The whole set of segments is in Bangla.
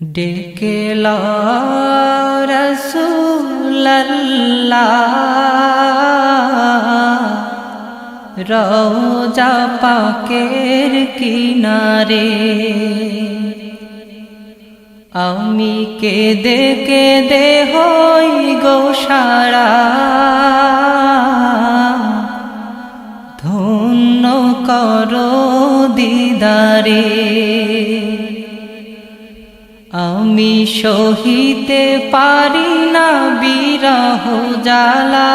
ডেকে লও রাসূলুল্লাহ রওজা পাকের কিনারে। আমি কেঁদে কেঁদে হই গো সারা, ধন্য করো দিদারে। আমি সহিতে পারি না বিরহ জ্বালা,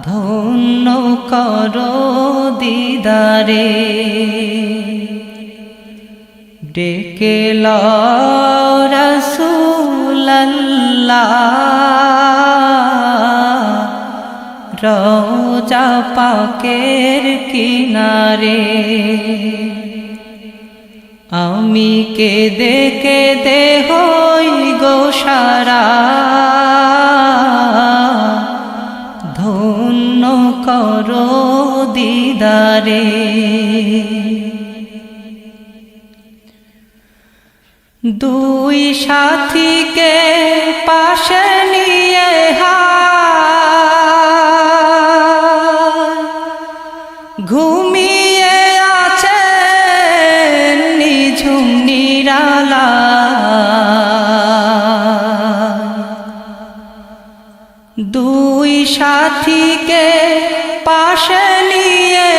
ধন্য করো দিদারে। ডেকে লও রাসূলুল্লাহ রওজা পাকের কিনারে। আমি কেঁদে কেঁদে হই গো সারা, ধন্য করো দিদারে। দুই সাথীকে পাশে নিয়ে ঘুমিয়ে আছেন নিঝুম নিরালা। দুই সাথীকে পাশে নিয়ে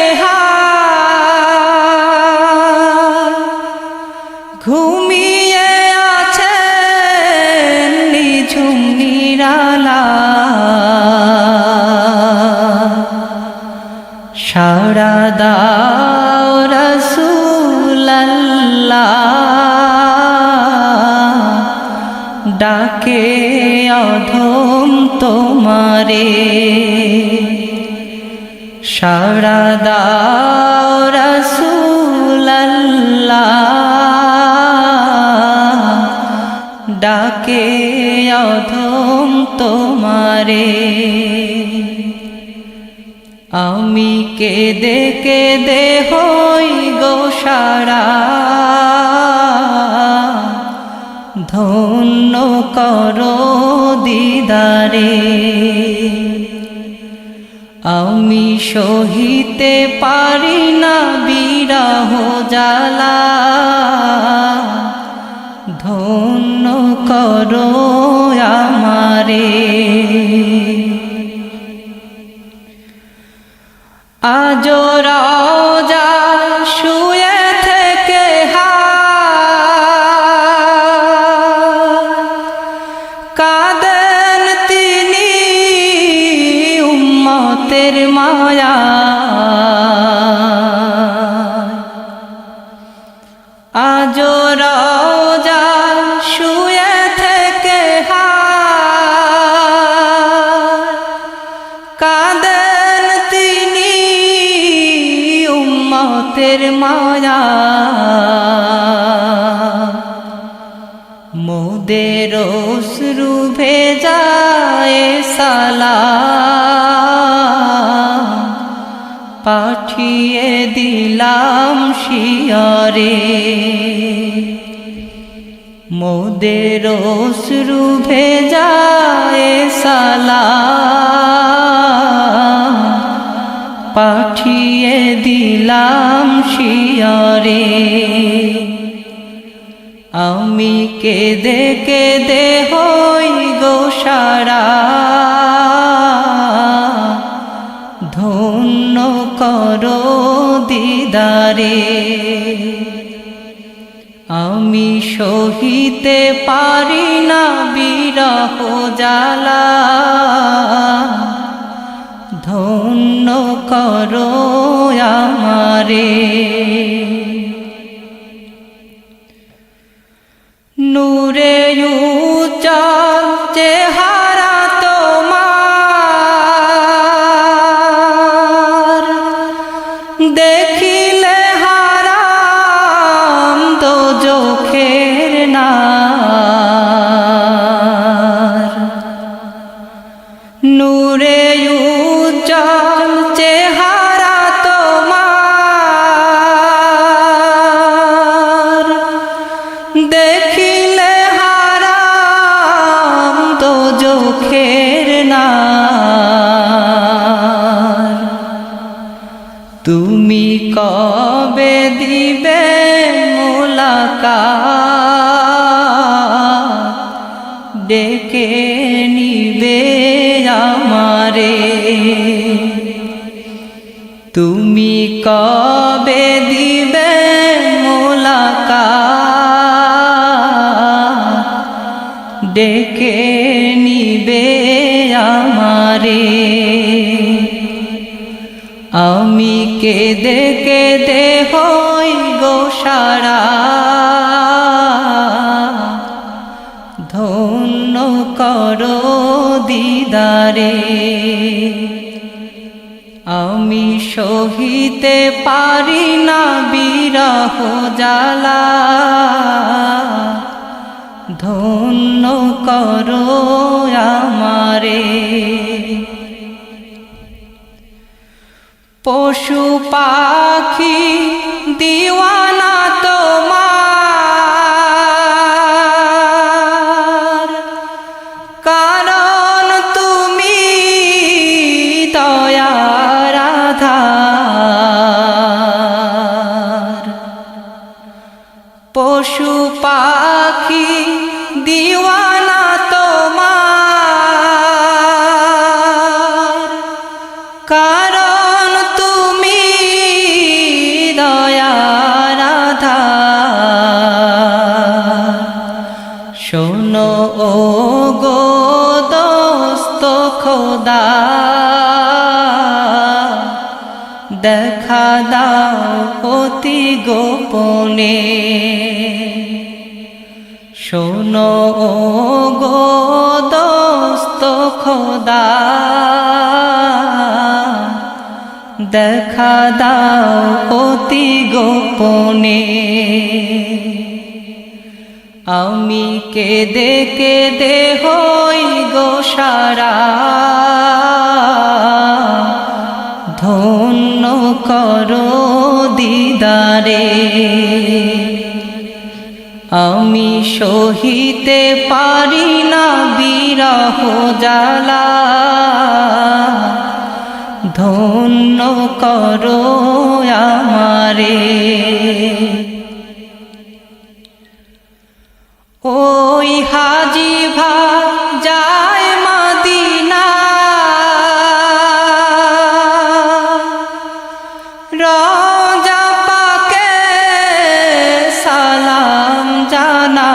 ঘুমিয়ে আছেন নিঝুম নিরালা। সাড়া দাও রাসূলুল্লাহ ডাকে অধম তোমারে। সাড়া দাও রাসূলুল্লাহ ডাকে অধম তোমারে। আমি কেঁদে কেঁদে হই গো সারা, ধন্য করো দিদারে। আমি সহিতে পারি না বিরহ জ্বালা, ধন্য করো আমারে। আজ রওজা শুয়ে থেকে কাঁদেন তিনি উম্মতের মায়া। আজ রওজা শুয়ে থেকে কাঁদেন তিনি উম্মতের মায়া। মোদের অশ্রু ভেজায় সালাম পাঠিয়ে দিলাম শিয়রে। মোদের অশ্রু ভেজায় সালাম পাঠিয়ে দিলাম শিয়রে। আমি কেঁদে কেঁদে হই গো সারা, ধন্য করো দিদারে। আমি সহিতে পারি না বিরহ জ্বালা, ধন্য করো আমারে। নূরে উজ্জ্বল চেহারা তোমার, দেখিলে হারাম দোজখের নার। নূরে উজ্জ্বল চেহারা তোমার, ডেকে নিবে আমারে। তুমি কবে দিবে মোলাকাত, ডেকে নিবে আমারে। আমি কেঁদে কেঁদে হই গো সারা, ধন্য করো দিদারে। আমি সহিতে পারি না বিরহ জ্বালা, ধন্য করো আমারে। পশু পাখি দিওয়ানা তোমার, কারণ তুমি দয়ার আধার। পশু পাখি দিওয়ানা তোমার, কারণ তুমি দয়ার আধার। শোনো ও গো দোস্ত খোদা, দেখা দাও অতি গোপনে। শোনো ও গো দোস্ত খোদা, দেখা দাও অতি গোপনে। আমি কেঁদে কেঁদে হই গো সারা, ধন্য করো দিদারে। আমি সহিতে পারি না বিরহ জ্বালা, ধন্য করো আমারে। ওই হাজি ভাই যায় মদিনা, রওজা পাকে সালাম জানা।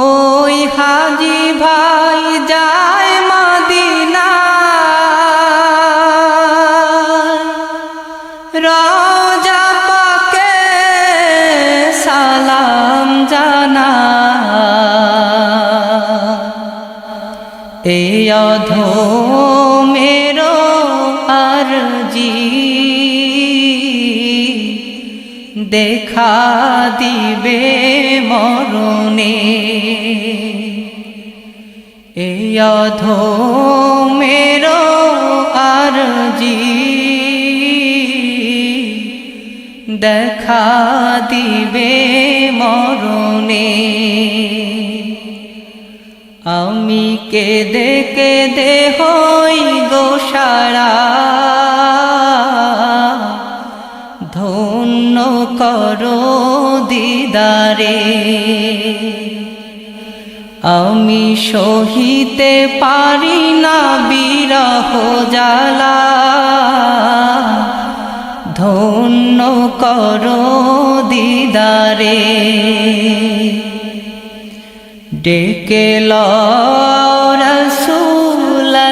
ওই হাজি ভাই যায় মদিনা, রওজা পাকে সালাম জানা। এই অধমেরো আরজি, দেখা দিবে মরণে। এই অধমেরো আরজি, দেখা দিবে মরণে। আমি কেঁদে কেঁদে হই গো সারা, ধন্য করো দিদারে। আমি সহিতে পারি না বিরহ জ্বালা, ধন্য করো দিদারে। ডেকে লও রাসূলুল্লাহ,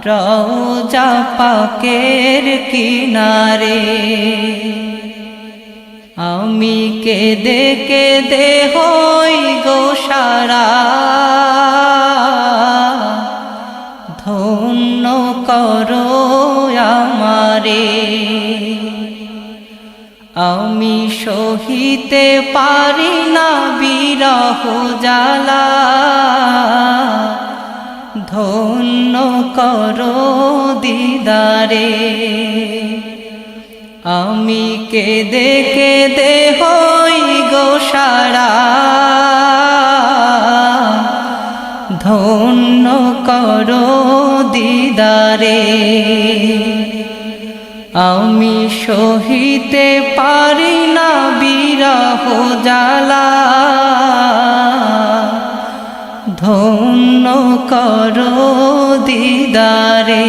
রওজা পাকের কিনারে। আমি কেঁদে কেঁদে হই গো সারা, ধন্য করো আমারে। আমি সহিতে পারি না বিরহ জ্বালা, ধন্য করো দিদারে। আমি কেঁদে কেঁদে হই গো সারা, ধন্য করো দিদারে। আমি সহিতে পারি না বিরহ জ্বালা, ধন্য করো দিদারে।